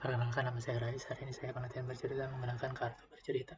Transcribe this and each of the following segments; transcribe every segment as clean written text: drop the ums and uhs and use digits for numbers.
Perkenalkan, nama saya Rais. Hari ini saya akan latihan bercerita menggunakan kartu bercerita.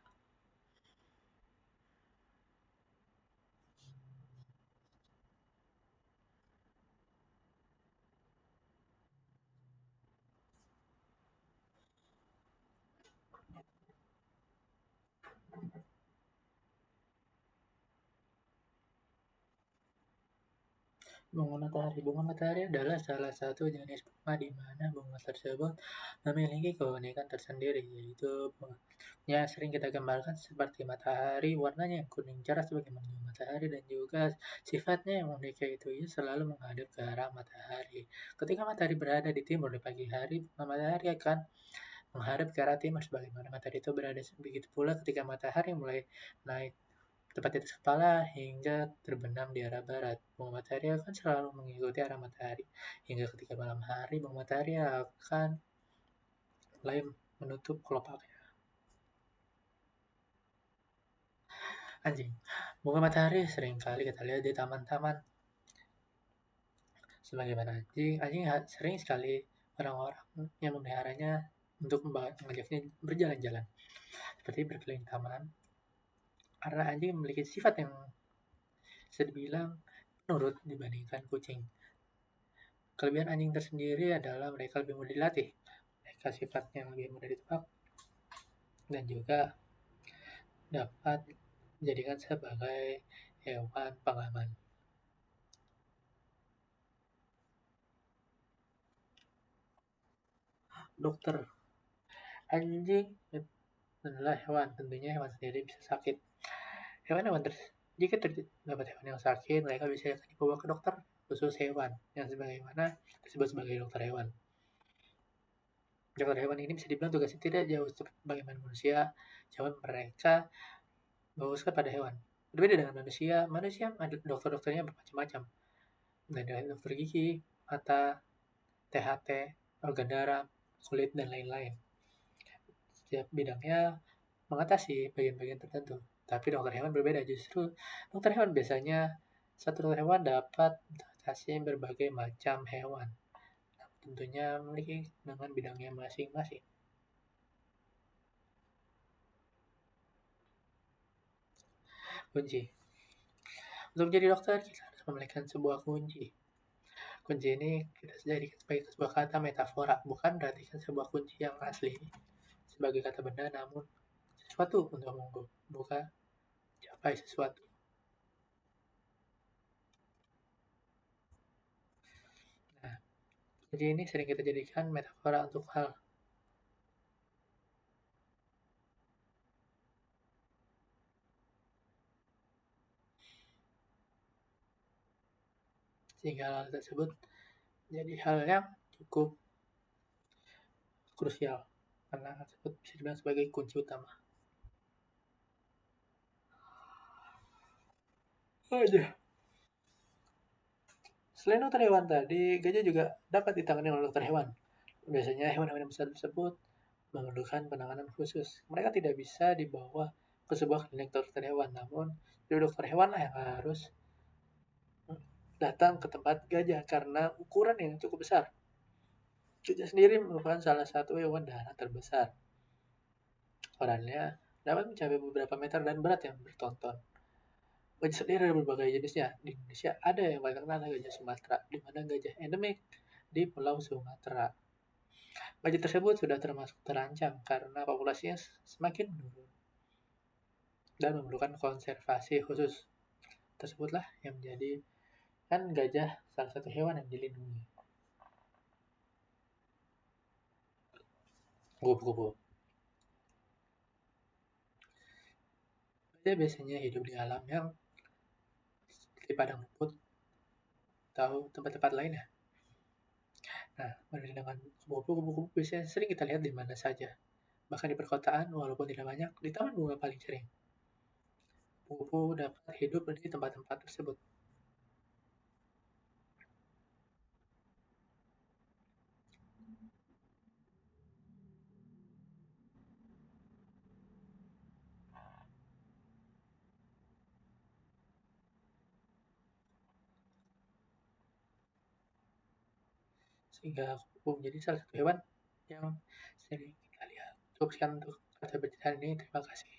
Bunga matahari. Bunga matahari adalah salah satu jenis bunga di mana bunga tersebut memiliki keunikan tersendiri, yaitu bunganya sering kita gambarkan seperti matahari, warnanya yang kuning cerah sebagaimana matahari, dan juga sifatnya yang unik, yaitu ia selalu menghadap ke arah matahari. Ketika matahari berada di timur di pagi hari, bunga matahari akan menghadap ke arah timur sebagaimana matahari itu berada. Begitu pula ketika matahari mulai naik tepat di atas kepala hingga terbenam di arah barat. Bunga matahari akan selalu mengikuti arah matahari. Hingga ketika malam hari, bunga matahari akan mulai menutup kelopaknya. Anjing. Bunga matahari sering kali kita lihat di taman-taman. Sebagaimana anjing, anjing sering sekali orang-orang yang memeliharanya untuk mengajaknya berjalan-jalan. Seperti berkeliling taman. Karena anjing memiliki sifat yang bisa dibilang nurut dibandingkan kucing. Kelebihan anjing tersendiri adalah mereka lebih mudah dilatih, mereka sifatnya lebih mudah ditebak, dan juga dapat dijadikan sebagai hewan pengaman. Dokter, anjing adalah hewan, tentunya hewan sendiri bisa sakit. Jika terdapat hewan yang sakit, mereka bisa dibawa ke dokter khusus hewan yang sebagaimana disebut sebagai dokter hewan. Dokter hewan ini bisa dibilang tugasnya tidak jauh sebagaimana manusia, cuma mereka fokus pada hewan. Berbeda dengan manusia, manusia ada dokter-dokternya bermacam-macam. Ada dokter gigi, mata, THT, organ darah, kulit, dan lain-lain. Setiap bidangnya mengatasi bagian-bagian tertentu. Tapi dokter hewan berbeda, justru dokter hewan biasanya satu dokter hewan dapat mengatasi berbagai macam hewan. Tentunya memiliki dengan bidangnya masing-masing. Kunci. Untuk menjadi dokter, kita harus memiliki sebuah kunci. Kunci ini kita jadikan sebagai sebuah kata metafora, bukan berarti sebuah kunci yang asli sebagai kata benda, namun sesuatu untuk membuka capai sesuatu. Nah, kunci ini sering kita jadikan metafora untuk hal. Sehingga hal tersebut jadi hal yang cukup krusial. Karena hal tersebut bisa dibilang sebagai kunci utama. Aja. Selain dokter hewan tadi, gajah juga dapat ditangani oleh dokter hewan. Biasanya hewan-hewan besar tersebut memerlukan penanganan khusus. Mereka tidak bisa dibawa ke sebuah klinik dokter hewan, namun dokter hewan lah yang harus datang ke tempat gajah karena ukuran yang cukup besar. Gajah sendiri merupakan salah satu hewan darat terbesar. Ukurannya dapat mencapai beberapa meter dan berat yang bertonton. Gajah sendiri ada berbagai jenisnya. Di Indonesia ada yang paling terkenal gajah Sumatera, di mana gajah endemik di Pulau Sumatera. Gajah tersebut sudah termasuk terancam karena populasinya semakin menurun dan memerlukan konservasi khusus. Tersebutlah yang menjadi kan gajah salah satu hewan yang dilindungi. Kupu-kupu. Gajah biasanya hidup di alam yang di padang rumput atau tempat-tempat lainnya. Nah, berbeda dengan kupu-kupu biasanya sering kita lihat di mana saja. Bahkan di perkotaan, walaupun tidak banyak, di taman bunga paling sering. Kupu-kupu dapat hidup di tempat-tempat tersebut. Sehingga kupu-kupu menjadi salah satu hewan yang sering kita lihat. Cukup sekian untuk kata berbicara ini, terima kasih.